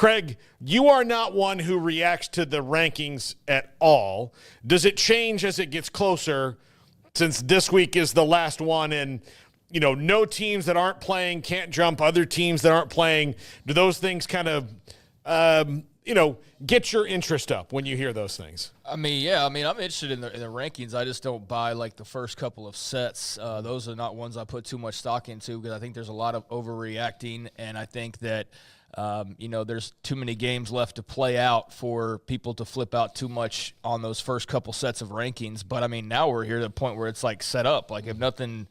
Craig, you are not one who reacts to the rankings at all. Does it change as it gets closer, since this week is the last one and, no teams that aren't playing can't jump other teams that aren't playing? Do those things kind of, get your interest up when you hear those things? I'm interested in the rankings. I just don't buy the first couple of sets. Those are not ones I put too much stock into, because I think there's a lot of overreacting, and I think that there's too many games left to play out for people to flip out too much on those first couple sets of rankings. But now we're here to the point where it's set up. If nothing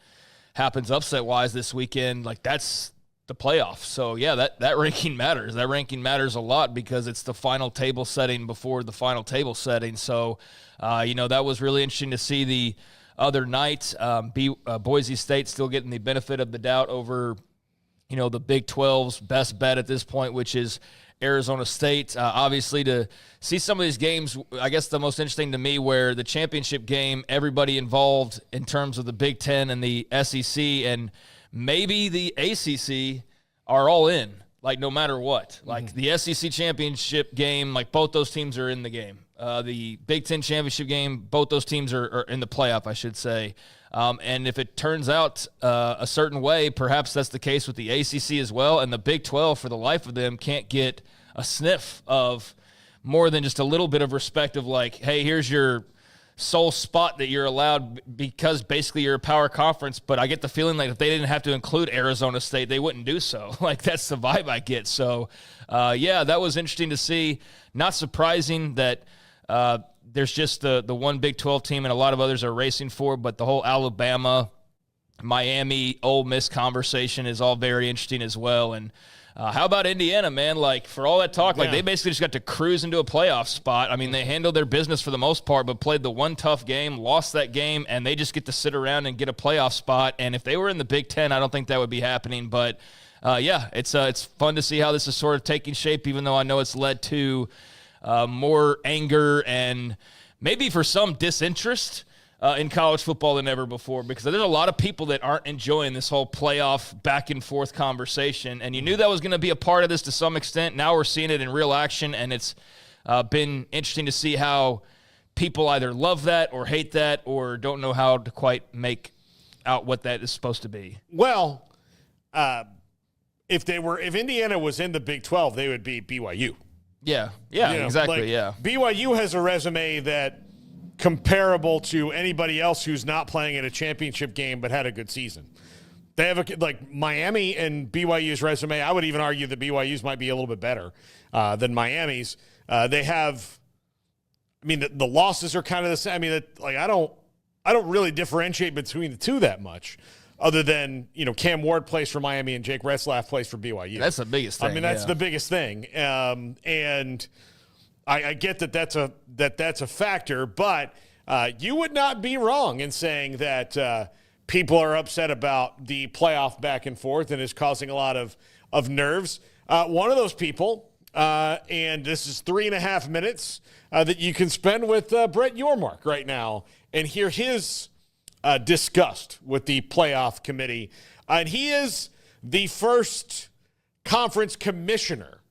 happens upset-wise this weekend, that's the playoffs. So, yeah, that ranking matters. That ranking matters a lot because it's the final table setting before the final table setting. So, that was really interesting to see the other night. Boise State still getting the benefit of the doubt over, the Big 12's best bet at this point, which is Arizona State. Obviously, to see some of these games, I guess the most interesting to me, where the championship game, everybody involved in terms of the Big Ten and the SEC and maybe the ACC are all in, no matter what. The SEC championship game, both those teams are in the game. The Big Ten championship game, both those teams are in the playoff, I should say. And if it turns out a certain way, perhaps that's the case with the ACC as well. And the Big 12, for the life of them, can't get a sniff of more than just a little bit of respect of hey, here's your sole spot that you're allowed because basically you're a power conference. But I get the feeling if they didn't have to include Arizona State, they wouldn't do so. That's the vibe I get. So, that was interesting to see. Not surprising that there's just the one Big 12 team and a lot of others are racing for, but the whole Alabama, Miami, Ole Miss conversation is all very interesting as well. And how about Indiana, man? For all that talk, they basically just got to cruise into a playoff spot. They handled their business for the most part, but played the one tough game, lost that game, and they just get to sit around and get a playoff spot. And if they were in the Big Ten, I don't think that would be happening. But, it's fun to see how this is sort of taking shape, even though I know it's led to more anger and maybe for some disinterest in college football than ever before, because there's a lot of people that aren't enjoying this whole playoff back and forth conversation. And you knew that was going to be a part of this to some extent. Now we're seeing it in real action, and it's been interesting to see how people either love that or hate that or don't know how to quite make out what that is supposed to be. Well, if Indiana was in the Big 12, they would be BYU. Yeah, exactly. BYU has a resume that comparable to anybody else who's not playing in a championship game but had a good season. They have Miami and BYU's resume. I would even argue that BYU's might be a little bit better than Miami's. They have, the losses are kind of the same. I don't really differentiate between the two that much. Other than, Cam Ward plays for Miami and Jake Retzlaff plays for BYU. That's the biggest thing. That's the biggest thing. And I get that's a factor, but you would not be wrong in saying that people are upset about the playoff back and forth and is causing a lot of nerves. One of those people, and this is 3.5 minutes that you can spend with Brett Yormark right now and hear his disgust with the playoff committee. And he is the first conference commissioner.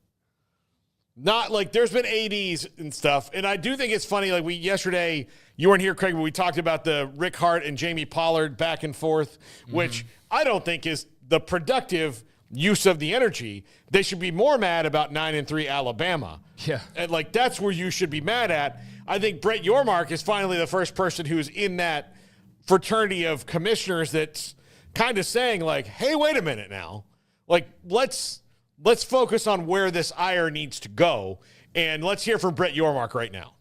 Not there's been ADs and stuff. And I do think it's funny. Yesterday, you weren't here, Craig, but we talked about the Rick Hart and Jamie Pollard back and forth, which I don't think is the productive use of the energy. They should be more mad about 9-3 Alabama. Yeah. And that's where you should be mad at. I think Brett Yormark is finally the first person who's in that fraternity of commissioners that's kind of saying hey, wait a minute now. Let's focus on where this ire needs to go. And let's hear from Brett Yormark right now.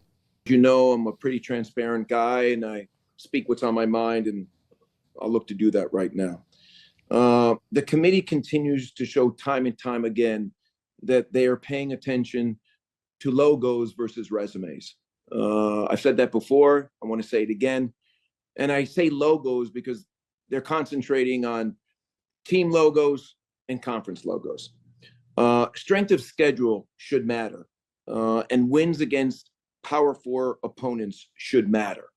I'm a pretty transparent guy and I speak what's on my mind, and I'll look to do that right now. The committee continues to show time and time again that they are paying attention to logos versus resumes. I've said that before. I want to say it again. And I say logos because they're concentrating on team logos and conference logos. Strength of schedule should matter. And wins against Power 4 opponents should matter.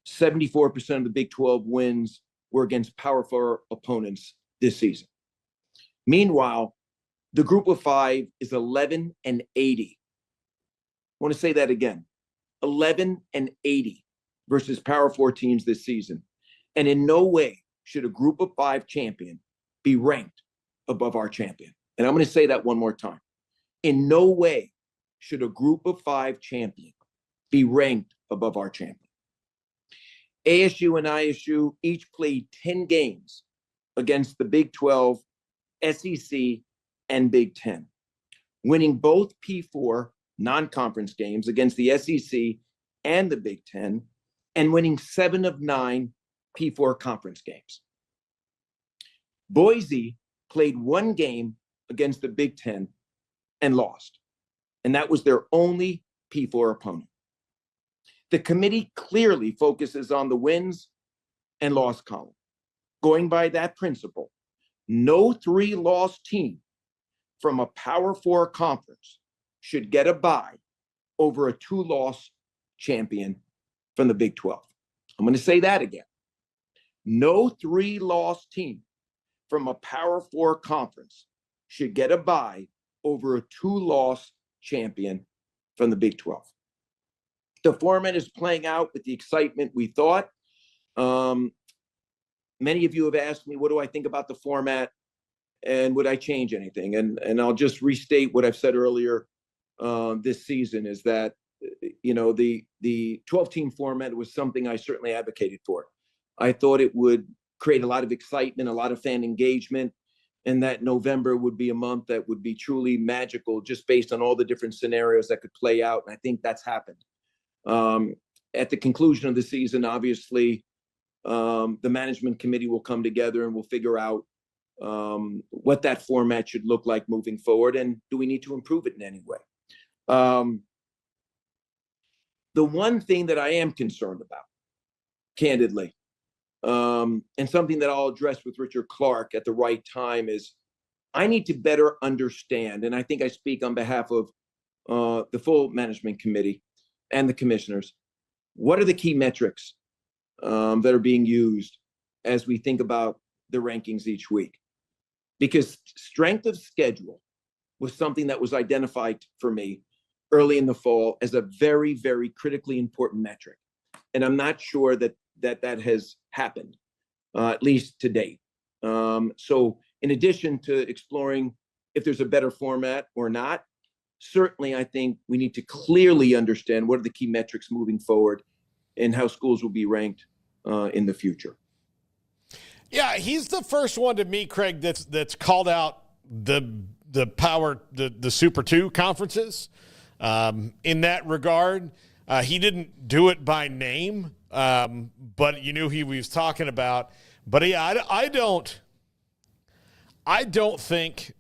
74% of the Big 12 wins were against Power 4 opponents this season. Meanwhile, The group of 5 is 11-80. I want to say that again. 11-80 versus Power 4 teams this season. And in no way should a group of 5 champion be ranked above our champion. And I'm going to say that one more time. In no way should a group of 5 champion be ranked above our champion. ASU and ISU each played 10 games against the Big 12, SEC, and Big 10, winning both P4 non-conference games against the SEC and the Big 10, and winning 7 of 9 P4 conference games. Boise played 1 game against the Big 10 and lost, and that was their only P4 opponent. The committee clearly focuses on the wins and loss column. Going by that principle, no 3-loss team from a Power 4 conference should get a bye over a 2-loss champion from the Big 12. I'm going to say that again. No 3-loss team from a Power 4 conference should get a bye over a 2-loss champion from the Big 12. The format is playing out with the excitement we thought. Many of you have asked me, what do I think about the format and would I change anything? And I'll just restate what I've said earlier this season is that, you know, the 12-team format was something I certainly advocated for. I thought it would create a lot of excitement, a lot of fan engagement, and that November would be a month that would be truly magical just based on all the different scenarios that could play out. And I think that's happened. At the conclusion of the season, obviously, the management committee will come together and we'll figure out what that format should look like moving forward, and do we need to improve it in any way? The one thing that I am concerned about, candidly, and something that I'll address with Richard Clark at the right time, is I need to better understand, and I think I speak on behalf of the full management committee and the commissioners, what are the key metrics that are being used as we think about the rankings each week? Because strength of schedule was something that was identified for me early in the fall as a very, very critically important metric. And I'm not sure that has happened, at least to date. So in addition to exploring if there's a better format or not, certainly I think we need to clearly understand what are the key metrics moving forward and how schools will be ranked in the future. Yeah, he's the first one to me, Craig, that's called out the Super 2 conferences in that regard. He didn't do it by name, but you knew he was talking about. But yeah, I don't think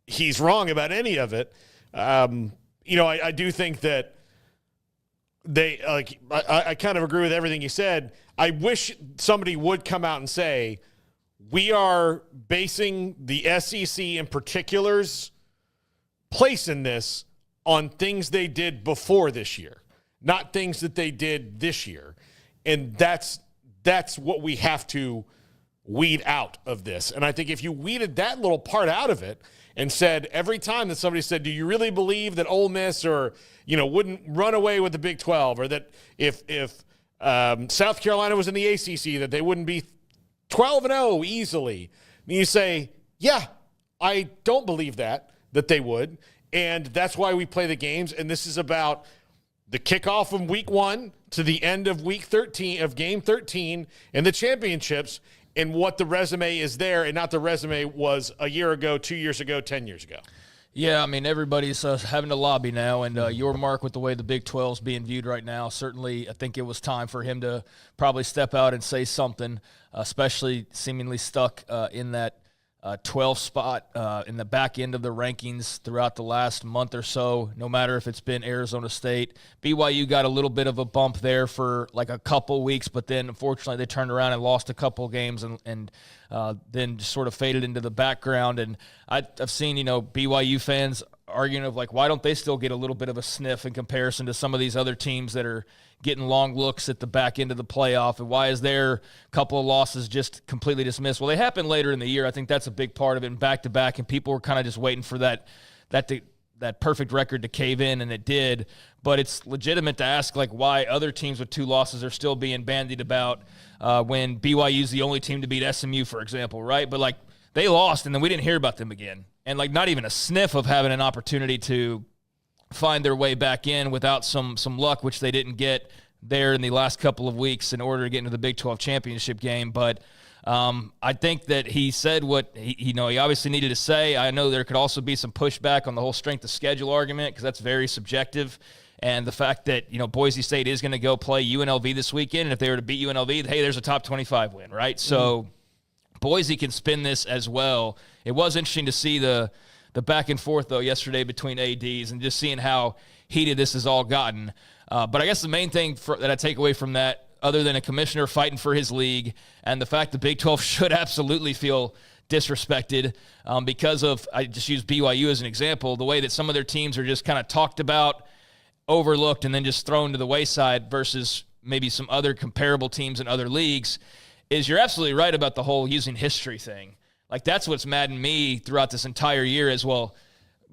he's wrong about any of it. I do think that I kind of agree with everything he said. I wish somebody would come out and say, we are basing the SEC in particular's place in this on things they did before this year, not things that they did this year. And that's what we have to weed out of this. And I think if you weeded that little part out of it and said, every time that somebody said, do you really believe that Ole Miss wouldn't run away with the Big 12, or that if South Carolina was in the ACC, that they wouldn't be 12-0 easily. And you say, yeah, I don't believe that they would. And that's why we play the games. And this is about the kickoff from week 1 to the end of week 13 of game 13 and the championships, and what the resume is there, and not the resume was a year ago, 2 years ago, 10 years ago. Yeah, I mean, everybody's having to lobby now, and Yormark, with the way the Big 12 is being viewed right now, certainly I think it was time for him to probably step out and say something, especially seemingly stuck in that 12 spot in the back end of the rankings throughout the last month or so, no matter if it's been Arizona State. BYU got a little bit of a bump there for like a couple weeks, but then unfortunately they turned around and lost a couple games and then just sort of faded into the background. And I've seen, BYU fans arguing of like, why don't they still get a little bit of a sniff in comparison to some of these other teams that are getting long looks at the back end of the playoff, and why is their couple of losses just completely dismissed? Well, they happen later in the year. I think that's a big part of it, and back-to-back, and people were kind of just waiting for that perfect record to cave in, and it did. But it's legitimate to ask, like, why other teams with 2 losses are still being bandied about when BYU's the only team to beat SMU, for example, right? But, like, they lost, and then we didn't hear about them again. And, like, not even a sniff of having an opportunity to find their way back in without some luck, which they didn't get there in the last couple of weeks in order to get into the Big 12 championship game. But I think that he said what he obviously needed to say. I know there could also be some pushback on the whole strength of schedule argument because that's very subjective. And the fact that, Boise State is going to go play UNLV this weekend, and if they were to beat UNLV, hey, there's a top 25 win, right? So Boise can spin this as well. It was interesting to see the back and forth, though, yesterday between ADs and just seeing how heated this has all gotten. But I guess the main thing that I take away from that, other than a commissioner fighting for his league and the fact the Big 12 should absolutely feel disrespected because of, I just use BYU as an example, the way that some of their teams are just kind of talked about, overlooked, and then just thrown to the wayside versus maybe some other comparable teams in other leagues, is you're absolutely right about the whole using history thing. Like, that's what's maddened me throughout this entire year as well,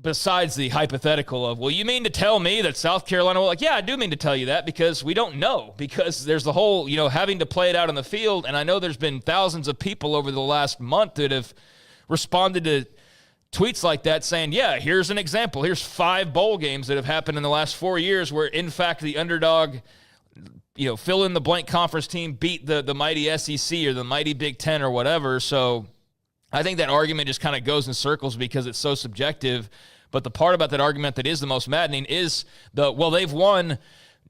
besides the hypothetical of, well, you mean to tell me that South Carolina will, like, yeah, I do mean to tell you that because we don't know, because there's the whole, having to play it out on the field. And I know there's been thousands of people over the last month that have responded to tweets like that saying, yeah, here's an example. Here's 5 bowl games that have happened in the last 4 years where, in fact, the underdog, fill in the blank conference team beat the mighty SEC or the mighty Big Ten or whatever. So I think that argument just kind of goes in circles because it's so subjective. But the part about that argument that is the most maddening is they've won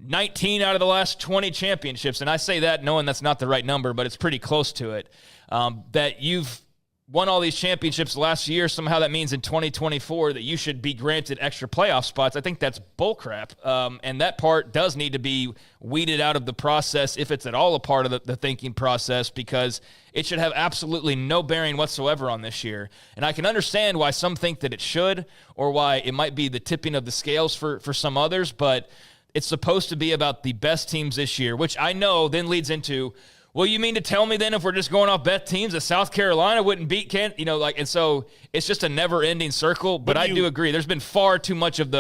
19 out of the last 20 championships. And I say that knowing that's not the right number, but it's pretty close to it. That you've won all these championships last year, somehow that means in 2024 that you should be granted extra playoff spots. I think that's bullcrap. And that part does need to be weeded out of the process if it's at all a part of the thinking process, because it should have absolutely no bearing whatsoever on this year. And I can understand why some think that it should, or why it might be the tipping of the scales for some others, but it's supposed to be about the best teams this year, which I know then leads into, well, you mean to tell me then if we're just going off best teams that South Carolina wouldn't beat and so it's just a never-ending circle. But I do agree. There's been far too much of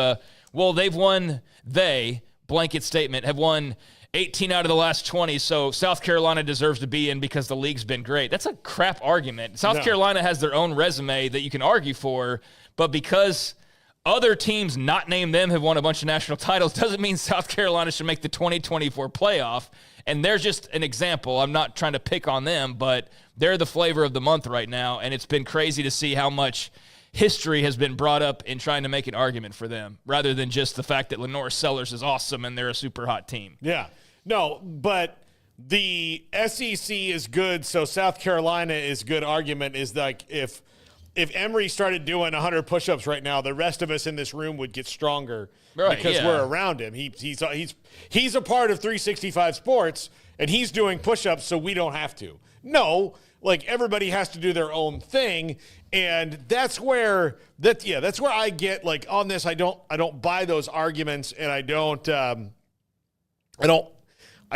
blanket statement, have won 18 out of the last 20, so South Carolina deserves to be in because the league's been great. That's a crap argument. South Carolina has their own resume that you can argue for, but because other teams not named them have won a bunch of national titles doesn't mean South Carolina should make the 2024 playoff. And there's just an example. I'm not trying to pick on them, but they're the flavor of the month right now, and it's been crazy to see how much history has been brought up in trying to make an argument for them, rather than just the fact that Lenore Sellers is awesome and they're a super hot team. Yeah. No, but the SEC is good, so South Carolina is good argument is like if Emory started doing 100 push-ups right now, the rest of us in this room would get stronger because we're around him. He's a part of 365 Sports, and he's doing push-ups, so we don't have to. No, like everybody has to do their own thing, and that's where I get like on this. I don't buy those arguments, and I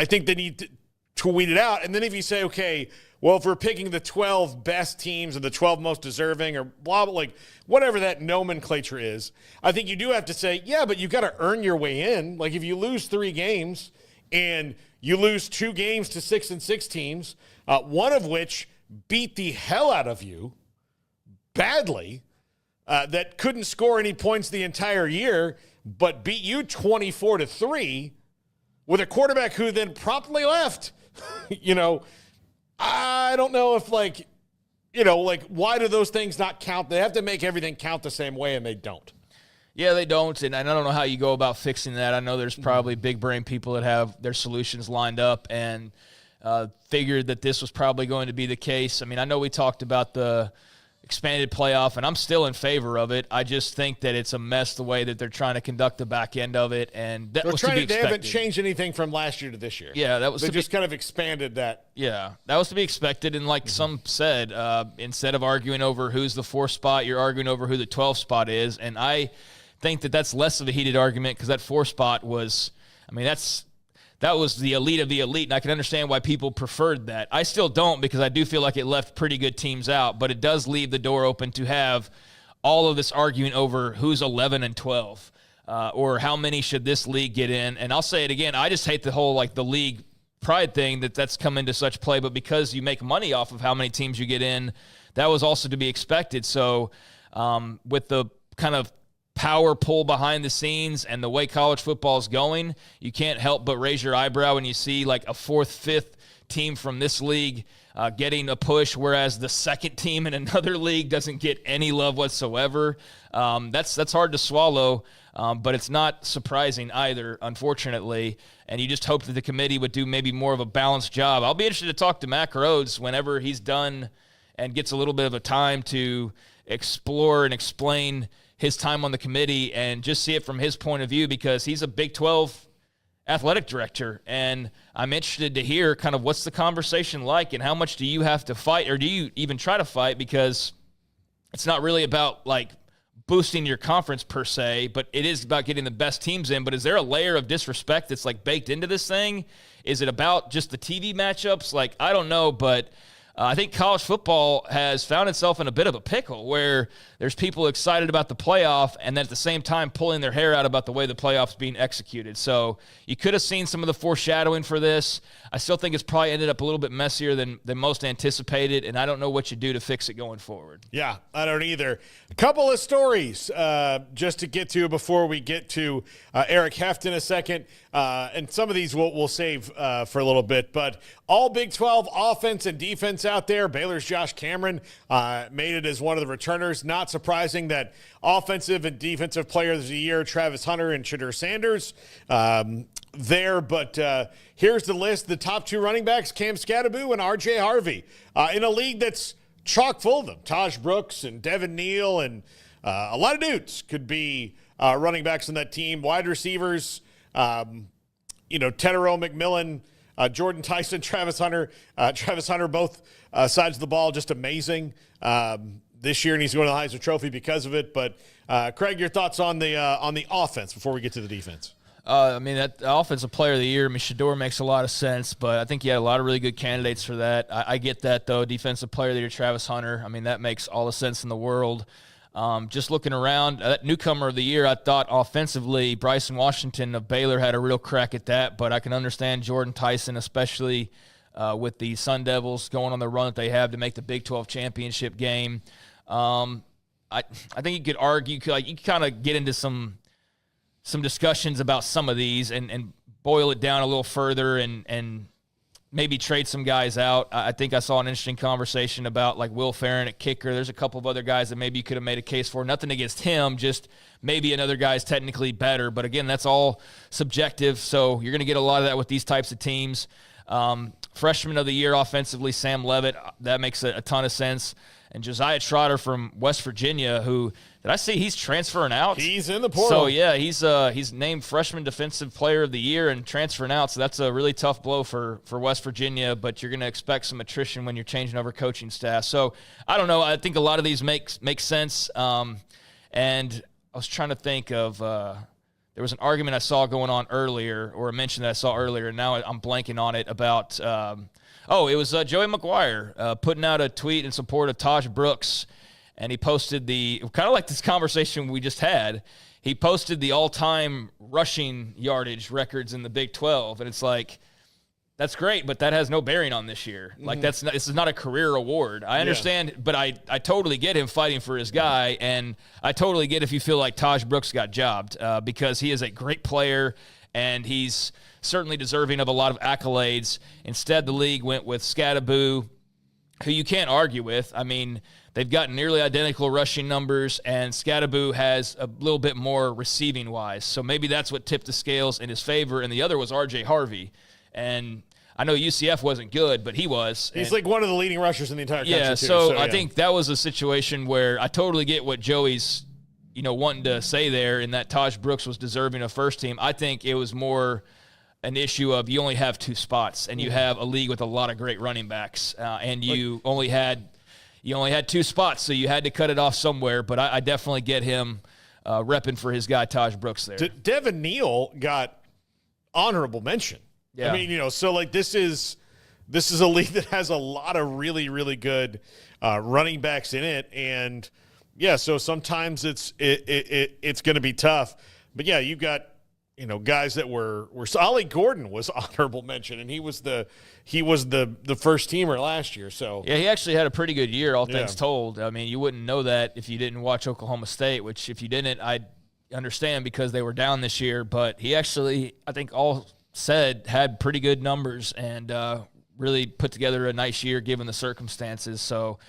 think they need to weed it out. And then if you say, okay, well, if we're picking the 12 best teams or the 12 most deserving or blah, blah, like whatever that nomenclature is, I think you do have to say, yeah, but you got to earn your way in. Like if you lose 3 games and you lose 2 games to 6-6 teams, one of which beat the hell out of you badly, that couldn't score any points the entire year, but beat you 24-3 with a quarterback who then promptly left, I don't know if why do those things not count? They have to make everything count the same way, and they don't. Yeah, they don't, and I don't know how you go about fixing that. I know there's probably big brain people that have their solutions lined up and figured that this was probably going to be the case. I mean, I know we talked about the expanded playoff, and I'm still in favor of it. I just think that it's a mess the way that they're trying to conduct the back end of it, and that was to be expected. They haven't changed anything from last year to this year. Yeah, that was. They just kind of expanded that. Yeah, that was to be expected, and like some said, instead of arguing over who's the 4th spot, you're arguing over who the 12th spot is, and I think that that's less of a heated argument because that 4 spot was, I mean, that was the elite of the elite, and I can understand why people preferred that. I still don't because I do feel like it left pretty good teams out, but it does leave the door open to have all of this argument over who's 11 and 12 or how many should this league get in. And I'll say it again, I just hate the whole like the league pride thing that's come into such play, but because you make money off of how many teams you get in, that was also to be expected. So with the kind of power pull behind the scenes and the way college football is going, you can't help but raise your eyebrow when you see like a 4th, 5th team from this league getting a push, whereas the second team in another league doesn't get any love whatsoever. That's hard to swallow, but it's not surprising either, unfortunately. And you just hope that the committee would do maybe more of a balanced job. I'll be interested to talk to Mack Rhodes whenever he's done and gets a little bit of a time to explore and explain his time on the committee and just see it from his point of view, because he's a Big 12 athletic director. And I'm interested to hear kind of what's the conversation like and how much do you have to fight, or do you even try to fight? Because it's not really about like boosting your conference per se, but it is about getting the best teams in. But is there a layer of disrespect that's like baked into this thing? Is it about just the TV matchups? Like, I don't know, but I think college football has found itself in a bit of a pickle where there's people excited about the playoff and then at the same time pulling their hair out about the way the playoff's being executed. So you could have seen some of the foreshadowing for this. I still think it's probably ended up a little bit messier than most anticipated, and I don't know what you do to fix it going forward. Yeah, I don't either. A couple of stories just to get to before we get to Eric Heft in a second, and some of these we'll save for a little bit. But all Big 12 offense and defense out there. Baylor's Josh Cameron made it as one of the returners. Not surprising that offensive and defensive players of the year, Travis Hunter and Shadur Sanders there. But here's the list. The top 2 running backs, Cam Skattebo and R.J. Harvey, in a league that's chock full of them. Taj Brooks and Devin Neal and a lot of dudes could be running backs on that team. Wide receivers, Tedero McMillan, Jordan Tyson, Travis Hunter, both sides of the ball, just amazing this year, and he's going to the Heisman Trophy because of it. But Craig, your thoughts on the offense before we get to the defense? That offensive player of the year, Shadur makes a lot of sense, but I think you had a lot of really good candidates for that. I get that, though. Defensive player of the year, Travis Hunter. That makes all the sense in the world. Just looking around, that newcomer of the year, I thought offensively, Bryson Washington of Baylor had a real crack at that, but I can understand Jordan Tyson, especially with the Sun Devils going on the run that they have to make the Big 12 championship game. I think you could argue, you could kind of get into some discussions about some of these and boil it down a little further and maybe trade some guys out. I think I saw an interesting conversation about like Will Ferrin at kicker. There's a couple of other guys that maybe you could have made a case for. Nothing against him, just maybe another guy's technically better. But again, that's all subjective. So you're going to get a lot of that with these types of teams. Freshman of the year offensively, Sam Levitt. That makes a ton of sense. And Josiah Trotter from West Virginia, who did I see he's transferring out? He's in the portal. So yeah, he's named freshman defensive player of the year and transferring out. So that's a really tough blow for West Virginia. But you're going to expect some attrition when you're changing over coaching staff. So I don't know. I think a lot of these make sense. And I was trying to think of there was an argument I saw going on earlier, or a mention that I saw earlier, and now I'm blanking on it about. It was Joey McGuire putting out a tweet in support of Taj Brooks, and he posted kind of like this conversation we just had, he posted the all-time rushing yardage records in the Big 12, and it's like, that's great, but that has no bearing on this year. Mm-hmm. Like, this is not a career award. I understand, but I totally get him fighting for his guy, and I totally get if you feel like Taj Brooks got jobbed because he is a great player, and he's certainly deserving of a lot of accolades. Instead, the league went with Skattebo, who you can't argue with. They've got nearly identical rushing numbers, and Skattebo has a little bit more receiving-wise. So maybe that's what tipped the scales in his favor, and the other was R.J. Harvey. And I know UCF wasn't good, but he was. He's like one of the leading rushers in the entire country, yeah, too. So I think that was a situation where I totally get what Joey's wanting to say there, in that Taj Brooks was deserving of first team. I think it was more an issue of you only have 2 spots, and you have a league with a lot of great running backs, and you only had 2 spots, so you had to cut it off somewhere. But I definitely get him repping for his guy Taj Brooks there. Devin Neal got honorable mention. Yeah. I mean, so like this is a league that has a lot of really, really good running backs in it, and yeah, so sometimes it's going to be tough. But yeah, you've got guys that were Ollie Gordon was honorable mention, and he was the first teamer last year. So yeah, he actually had a pretty good year, all things told. I mean, you wouldn't know that if you didn't watch Oklahoma State, which if you didn't, I'd understand because they were down this year. But he actually, I think all said, had pretty good numbers and really put together a nice year given the circumstances. So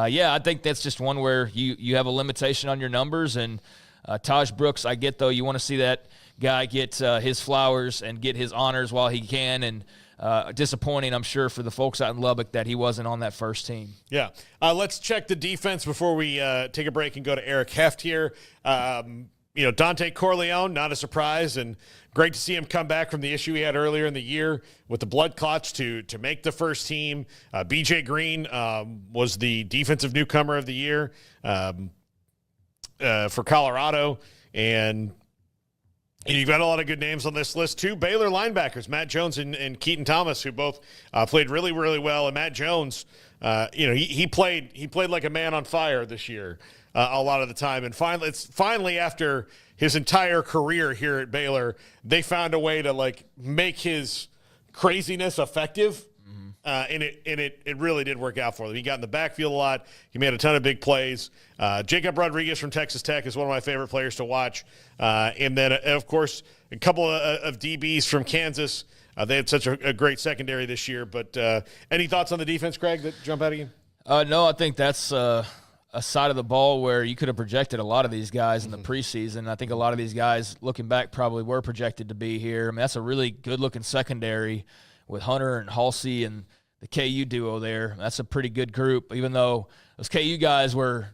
yeah, I think that's just one where you have a limitation on your numbers. And Taj Brooks, I get though, you want to see that guy get his flowers and get his honors while he can, and disappointing, I'm sure, for the folks out in Lubbock that he wasn't on that first team. Yeah. Let's check the defense before we take a break and go to Eric Heft here. Dante Corleone, not a surprise, and great to see him come back from the issue he had earlier in the year with the blood clots to make the first team. BJ Green was the defensive newcomer of the year for Colorado, and you've got a lot of good names on this list. Two Baylor linebackers, Matt Jones and Keaton Thomas, who both played really, really well. And Matt Jones, he played like a man on fire this year a lot of the time. And finally after his entire career here at Baylor, they found a way to make his craziness effective. And it really did work out for them. He got in the backfield a lot. He made a ton of big plays. Jacob Rodriguez from Texas Tech is one of my favorite players to watch. And then, of course, a couple of DBs from Kansas. They had such a great secondary this year. But any thoughts on the defense, Craig, that jump out at you? No, I think that's a side of the ball where you could have projected a lot of these guys in the preseason. I think a lot of these guys, looking back, probably were projected to be here. I mean, that's a really good-looking secondary with Hunter and Halsey and the KU duo there. That's a pretty good group, even though those KU guys were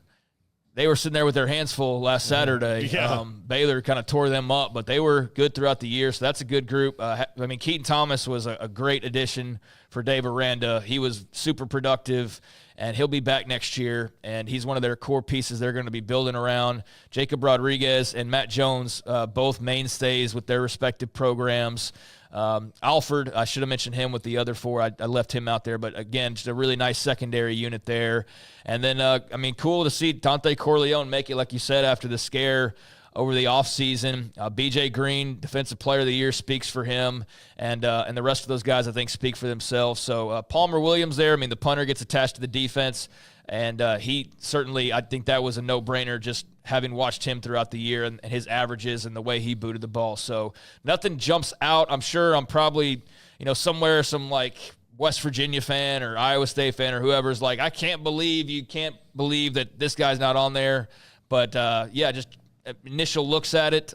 sitting there with their hands full last Saturday. Yeah. Baylor kind of tore them up, but they were good throughout the year, so that's a good group. I mean, Keaton Thomas was a great addition for Dave Aranda. He was super productive, and he'll be back next year, and he's one of their core pieces they're going to be building around. Jacob Rodriguez and Matt Jones, both mainstays with their respective programs. Alford, I should have mentioned him with the other four. I left him out there, but again, just a really nice secondary unit there. And then, cool to see Dante Corleone make it, like you said, after the scare over the offseason. BJ Green, Defensive Player of the Year, speaks for him, and the rest of those guys, I think, speak for themselves. So Palmer Williams there, the punter gets attached to the defense, and he certainly, I think that was a no-brainer, just having watched him throughout the year and his averages and the way he booted the ball. So nothing jumps out. I'm sure I'm probably, somewhere some West Virginia fan or Iowa State fan or whoever's like, I can't believe that this guy's not on there. But, just initial looks at it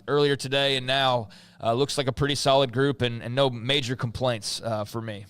earlier today and now looks like a pretty solid group and no major complaints for me.